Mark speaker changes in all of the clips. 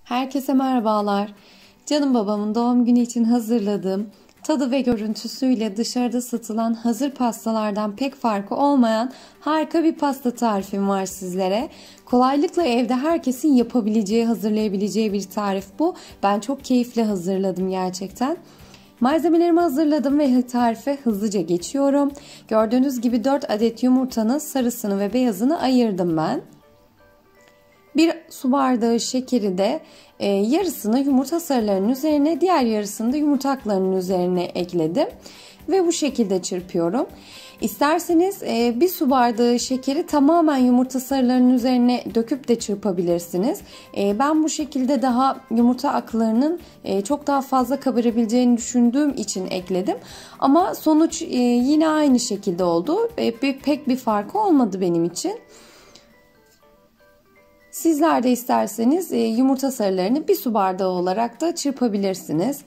Speaker 1: Herkese merhabalar. Canım babamın doğum günü için hazırladığım, tadı ve görüntüsüyle dışarıda satılan hazır pastalardan pek farkı olmayan harika bir pasta tarifim var sizlere. Kolaylıkla evde herkesin yapabileceği, hazırlayabileceği bir tarif bu. Ben çok keyifle hazırladım gerçekten. Malzemelerimi hazırladım ve tarife hızlıca geçiyorum. Gördüğünüz gibi 4 adet yumurtanın sarısını ve beyazını ayırdım ben. Bir su bardağı şekeri de yarısını yumurta sarılarının üzerine, diğer yarısını da yumurta aklarının üzerine ekledim. Ve bu şekilde çırpıyorum. İsterseniz bir su bardağı şekeri tamamen yumurta sarılarının üzerine döküp de çırpabilirsiniz. Ben bu şekilde daha yumurta aklarının çok daha fazla kabarabileceğini düşündüğüm için ekledim. Ama sonuç yine aynı şekilde oldu. Pek bir farkı olmadı benim için. Sizler de isterseniz yumurta sarılarını bir su bardağı olarak da çırpabilirsiniz.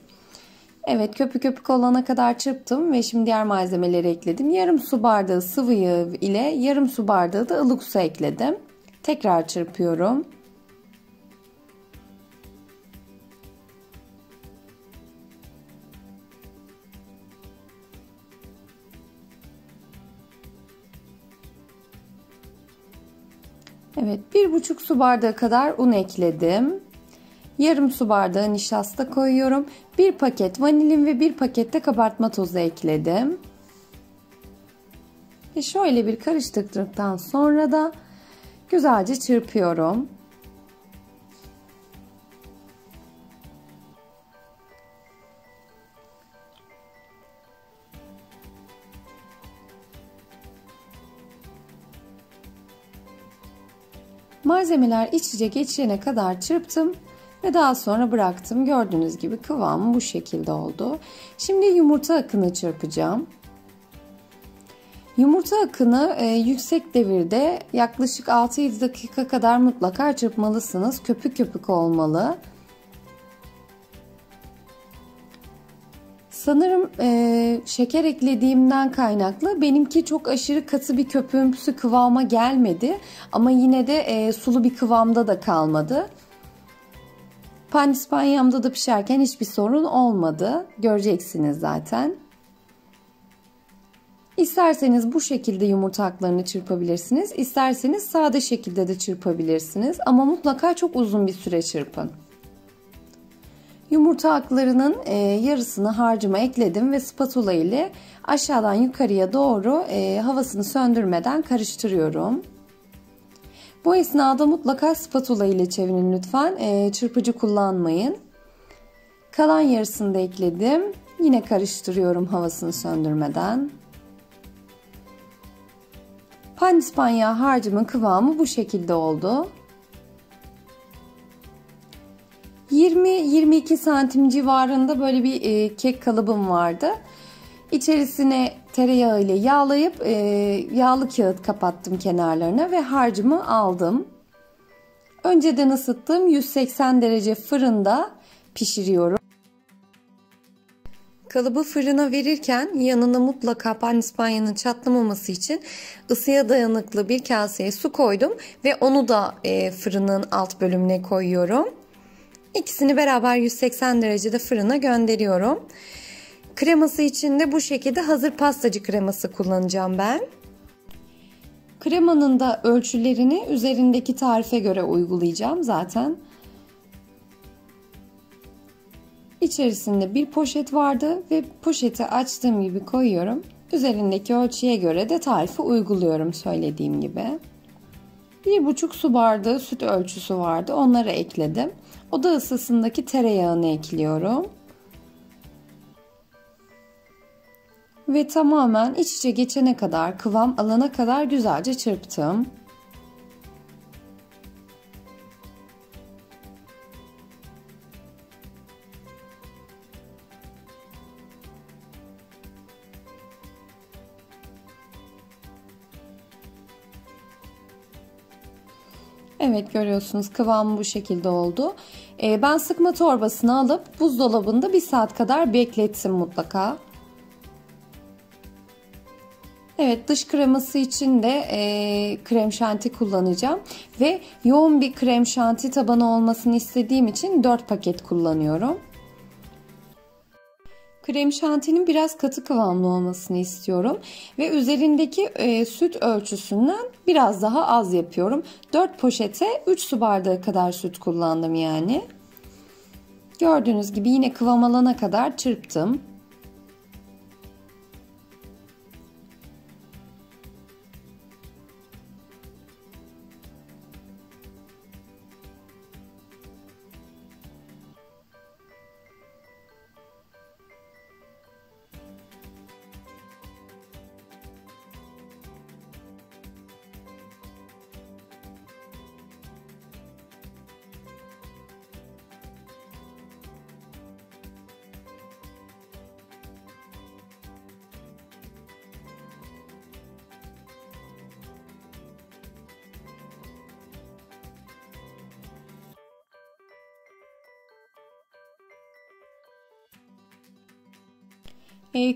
Speaker 1: Evet, köpük köpük olana kadar çırptım ve şimdi diğer malzemeleri ekledim. Yarım su bardağı sıvı yağ ile yarım su bardağı da ılık su ekledim. Tekrar çırpıyorum. Evet, 1,5 su bardağı kadar un ekledim. Yarım su bardağı nişasta koyuyorum. 1 paket vanilin ve 1 paket de kabartma tozu ekledim. Ve şöyle bir karıştırdıktan sonra da güzelce çırpıyorum. Malzemeler iç içe geçene kadar çırptım ve daha sonra bıraktım. Gördüğünüz gibi kıvamı bu şekilde oldu. Şimdi yumurta akını çırpacağım. Yumurta akını yüksek devirde yaklaşık 6-7 dakika kadar mutlaka çırpmalısınız. Köpük köpük olmalı. Sanırım şeker eklediğimden kaynaklı benimki çok aşırı katı bir köpüğümsü kıvama gelmedi. Ama yine de sulu bir kıvamda da kalmadı. Pandispanyamda da pişerken hiçbir sorun olmadı. Göreceksiniz zaten. İsterseniz bu şekilde yumurta aklarını çırpabilirsiniz. İsterseniz sade şekilde de çırpabilirsiniz. Ama mutlaka çok uzun bir süre çırpın. Yumurta aklarının yarısını harcıma ekledim ve spatula ile aşağıdan yukarıya doğru havasını söndürmeden karıştırıyorum. Bu esnada mutlaka spatula ile çevirin lütfen. Çırpıcı kullanmayın. Kalan yarısını da ekledim. Yine karıştırıyorum havasını söndürmeden. Pandispanya harcımın kıvamı bu şekilde oldu. 20-22 santim civarında böyle bir kek kalıbım vardı. İçerisine tereyağı ile yağlayıp yağlı kağıt kapattım kenarlarına ve harcımı aldım. Önceden ısıttığım 180 derece fırında pişiriyorum. Kalıbı fırına verirken yanına mutlaka pandispanyanın çatlamaması için ısıya dayanıklı bir kaseye su koydum ve onu da fırının alt bölümüne koyuyorum. İkisini beraber 180 derecede fırına gönderiyorum. Kreması için de bu şekilde hazır pastacı kreması kullanacağım ben. Kremanın da ölçülerini üzerindeki tarife göre uygulayacağım zaten. İçerisinde bir poşet vardı ve poşeti açtığım gibi koyuyorum. Üzerindeki ölçüye göre de tarifi uyguluyorum söylediğim gibi. 1,5 su bardağı süt ölçüsü vardı. Onları ekledim. Oda ısısındaki tereyağını ekliyorum. Ve tamamen iç içe geçene kadar, kıvam alana kadar güzelce çırptım. Evet, görüyorsunuz kıvamı bu şekilde oldu. Ben sıkma torbasını alıp buzdolabında 1 saat kadar beklettim mutlaka. Evet, dış kreması için de krem şanti kullanacağım ve yoğun bir krem şanti tabanı olmasını istediğim için 4 paket kullanıyorum. Krem şantinin biraz katı kıvamlı olmasını istiyorum ve üzerindeki süt ölçüsünden biraz daha az yapıyorum. 4 poşete 3 su bardağı kadar süt kullandım yani. Gördüğünüz gibi yine kıvam alana kadar çırptım.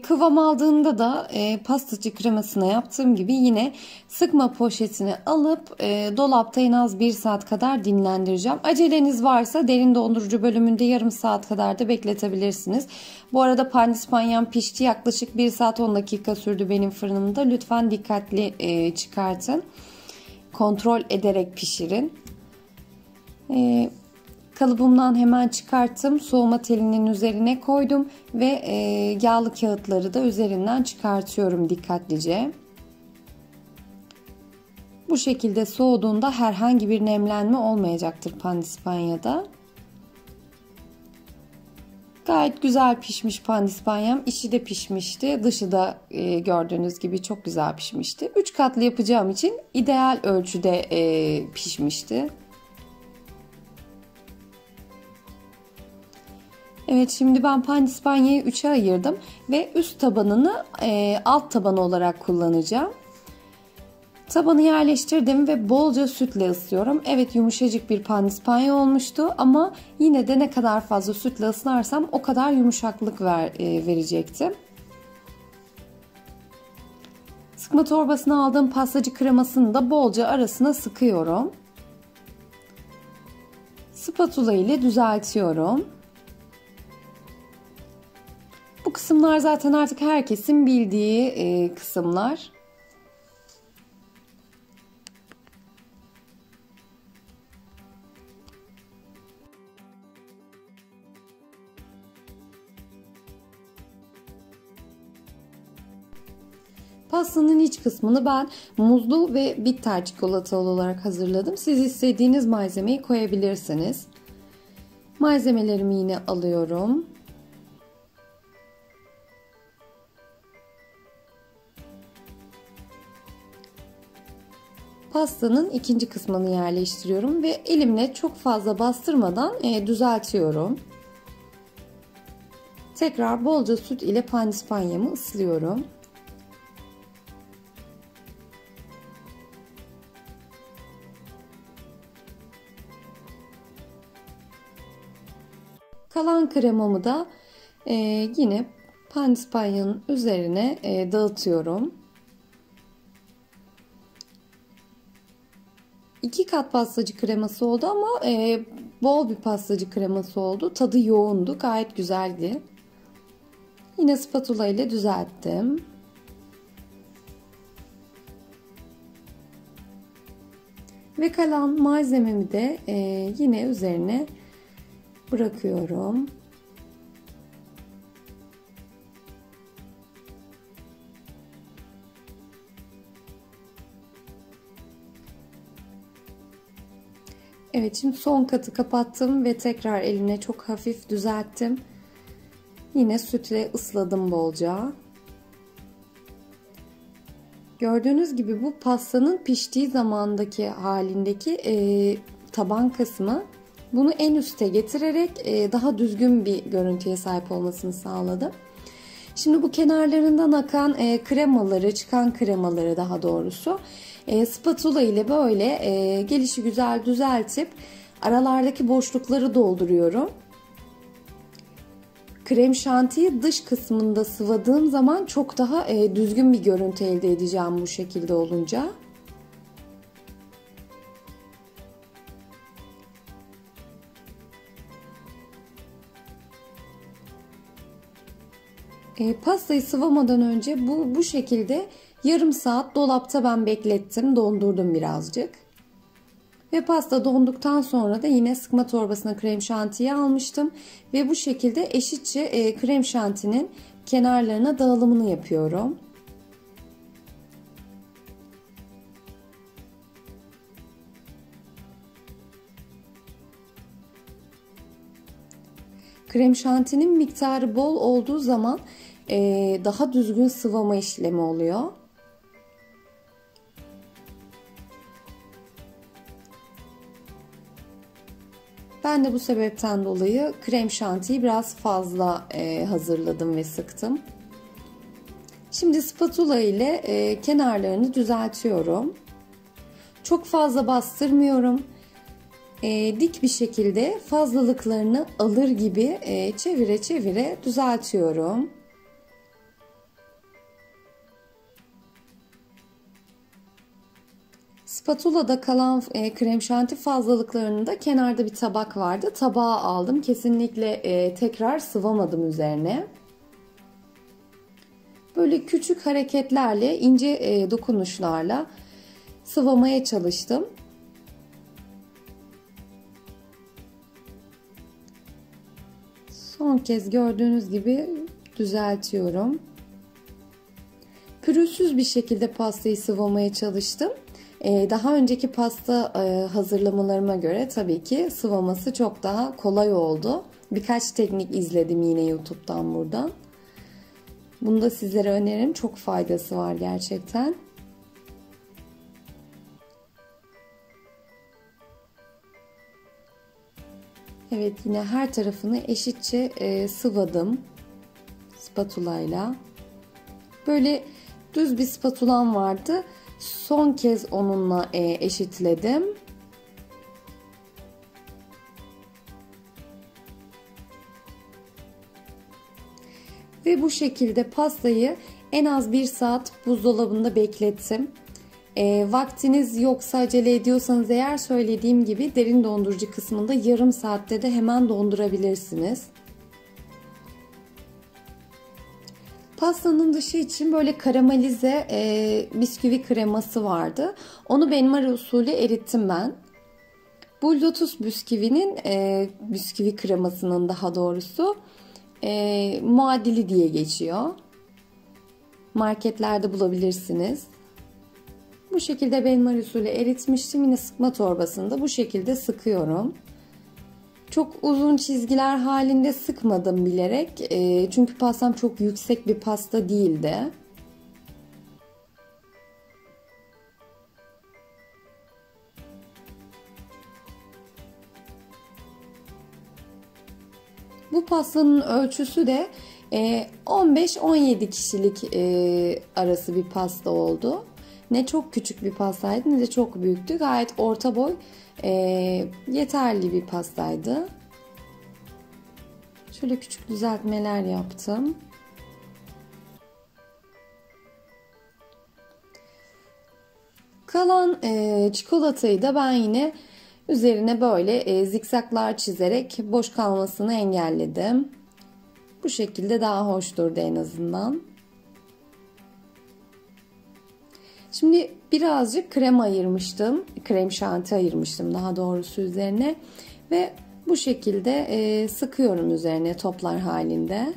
Speaker 1: Kıvam aldığında da pastacı kremasına yaptığım gibi yine sıkma poşetini alıp dolapta en az 1 saat kadar dinlendireceğim. Aceleniz varsa derin dondurucu bölümünde yarım saat kadar da bekletebilirsiniz. Bu arada pandispanyam pişti. Yaklaşık 1 saat 10 dakika sürdü benim fırınımda. Lütfen dikkatli çıkartın. Kontrol ederek pişirin. Kalıbımdan hemen çıkarttım. Soğuma telinin üzerine koydum ve yağlı kağıtları da üzerinden çıkartıyorum dikkatlice. Bu şekilde soğuduğunda herhangi bir nemlenme olmayacaktır pandispanyada. Gayet güzel pişmiş pandispanyam. İçi de pişmişti. Dışı da gördüğünüz gibi çok güzel pişmişti. 3 katlı yapacağım için ideal ölçüde pişmişti. Evet, şimdi ben pandispanyayı 3'e ayırdım ve üst tabanını alt tabanı olarak kullanacağım. Tabanı yerleştirdim ve bolca sütle ıslıyorum. Evet, yumuşacık bir pandispanya olmuştu ama yine de ne kadar fazla sütle ıslarsam o kadar yumuşaklık verecekti. Sıkma torbasına aldığım pastacı kremasını da bolca arasına sıkıyorum. Spatula ile düzeltiyorum. Bu kısımlar zaten artık herkesin bildiği kısımlar. Pastanın iç kısmını ben muzlu ve bitter çikolatalı olarak hazırladım. Siz istediğiniz malzemeyi koyabilirsiniz. Malzemelerimi yine alıyorum. Pastanın ikinci kısmını yerleştiriyorum ve elimle çok fazla bastırmadan düzeltiyorum. Tekrar bolca süt ile pandispanyamı ıslıyorum. Kalan kremamı da yine pandispanyanın üzerine dağıtıyorum. 2 kat pastacı kreması oldu ama bol bir pastacı kreması oldu. Tadı yoğundu. Gayet güzeldi. Yine spatula ile düzelttim. Ve kalan malzememi de yine üzerine bırakıyorum. Evet, şimdi son katı kapattım ve tekrar elimle çok hafif düzelttim. Yine sütle ısladım bolca. Gördüğünüz gibi bu pastanın piştiği zamandaki halindeki taban kısmı. Bunu en üste getirerek daha düzgün bir görüntüye sahip olmasını sağladım. Şimdi bu kenarlarından akan kremaları, çıkan kremaları daha doğrusu spatula ile böyle gelişigüzel düzeltip aralardaki boşlukları dolduruyorum. krem şantiyi dış kısmında sıvadığım zaman çok daha düzgün bir görüntü elde edeceğim bu şekilde olunca. Pastayı sıvamadan önce bu şekilde yarım saat dolapta ben beklettim, dondurdum birazcık. Ve pasta donduktan sonra da yine sıkma torbasına krem şantiyi almıştım ve bu şekilde eşitçe krem şantinin kenarlarına dağılımını yapıyorum. Krem şantinin miktarı bol olduğu zaman daha düzgün sıvama işlemi oluyor. Ben de bu sebepten dolayı krem şantiyi biraz fazla hazırladım ve sıktım. Şimdi spatula ile kenarlarını düzeltiyorum. Çok fazla bastırmıyorum. Dik bir şekilde fazlalıklarını alır gibi çevire çevire düzeltiyorum. Spatula'da kalan krem şanti fazlalıklarını da kenarda bir tabak vardı. Tabağa aldım. Kesinlikle tekrar sıvamadım üzerine. Böyle küçük hareketlerle, ince dokunuşlarla sıvamaya çalıştım. Son kez gördüğünüz gibi düzeltiyorum. Pürüzsüz bir şekilde pastayı sıvamaya çalıştım. Daha önceki pasta hazırlamalarıma göre tabii ki sıvaması çok daha kolay oldu. Birkaç teknik izledim yine YouTube'dan buradan. Bunu da sizlere öneririm. Çok faydası var gerçekten. Evet, yine her tarafını eşitçe sıvadım spatulayla. Böyle düz bir spatulam vardı. Son kez onunla eşitledim. Ve bu şekilde pastayı en az 1 saat buzdolabında beklettim. Vaktiniz yoksa, acele ediyorsanız eğer, söylediğim gibi derin dondurucu kısmında yarım saatte de hemen dondurabilirsiniz. Pastanın dışı için böyle karamelize bisküvi kreması vardı. Onu benmari usulü erittim ben. Bu lotus bisküvinin, bisküvi kremasının daha doğrusu muadili diye geçiyor. Marketlerde bulabilirsiniz. Bu şekilde benmari usulü eritmiştim. Yine sıkma torbasında bu şekilde sıkıyorum. Çok uzun çizgiler halinde sıkmadım bilerek. Çünkü pastam çok yüksek bir pasta değildi. Bu pastanın ölçüsü de 15-17 kişilik arası bir pasta oldu. Ne çok küçük bir pastaydı ne de çok büyüktü. Gayet orta boy, yeterli bir pastaydı. Şöyle küçük düzeltmeler yaptım. Kalan çikolatayı da ben yine üzerine böyle zikzaklar çizerek boş kalmasını engelledim. Bu şekilde daha hoş durdu en azından. Şimdi birazcık krem ayırmıştım. Krem şanti ayırmıştım daha doğrusu üzerine. Ve bu şekilde sıkıyorum üzerine toplar halinde.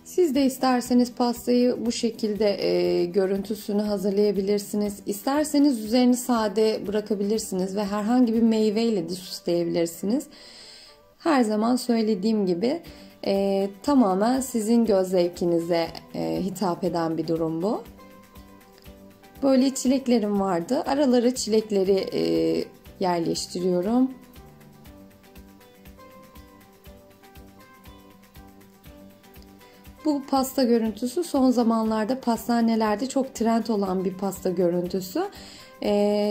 Speaker 1: Siz de isterseniz pastayı bu şekilde görüntüsünü hazırlayabilirsiniz. İsterseniz üzerini sade bırakabilirsiniz ve herhangi bir meyveyle de süsleyebilirsiniz. Her zaman söylediğim gibi tamamen sizin göz zevkinize hitap eden bir durum bu. Böyle çileklerim vardı. Aralara çilekleri yerleştiriyorum. Bu pasta görüntüsü son zamanlarda pastanelerde çok trend olan bir pasta görüntüsü.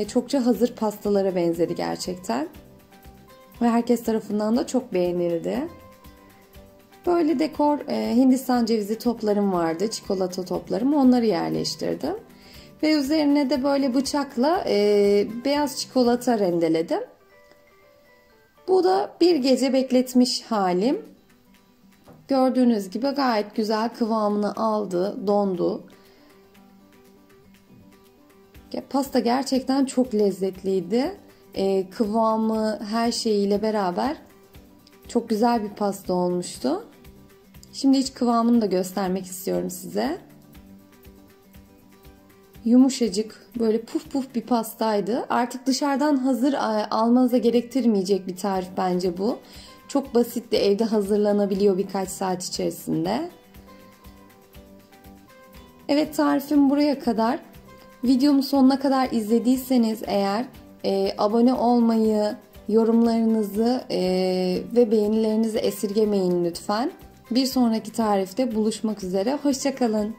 Speaker 1: Çokça hazır pastalara benzedi gerçekten. Ve herkes tarafından da çok beğenildi. Böyle dekor Hindistan cevizi toplarım vardı. Çikolata toplarım. Onları yerleştirdim. Ve üzerine de böyle bıçakla beyaz çikolata rendeledim. Bu da bir gece bekletmiş halim. Gördüğünüz gibi gayet güzel kıvamını aldı, dondu. Pasta gerçekten çok lezzetliydi. Kıvamı her şeyiyle beraber çok güzel bir pasta olmuştu. Şimdi iç kıvamını da göstermek istiyorum size. Yumuşacık, böyle puf puf bir pastaydı. Artık dışarıdan hazır almanıza gerektirmeyecek bir tarif bence bu. Çok basit de evde hazırlanabiliyor birkaç saat içerisinde. Evet, tarifim buraya kadar. Videomu sonuna kadar izlediyseniz eğer abone olmayı, yorumlarınızı ve beğenilerinizi esirgemeyin lütfen. Bir sonraki tarifte buluşmak üzere. Hoşça kalın.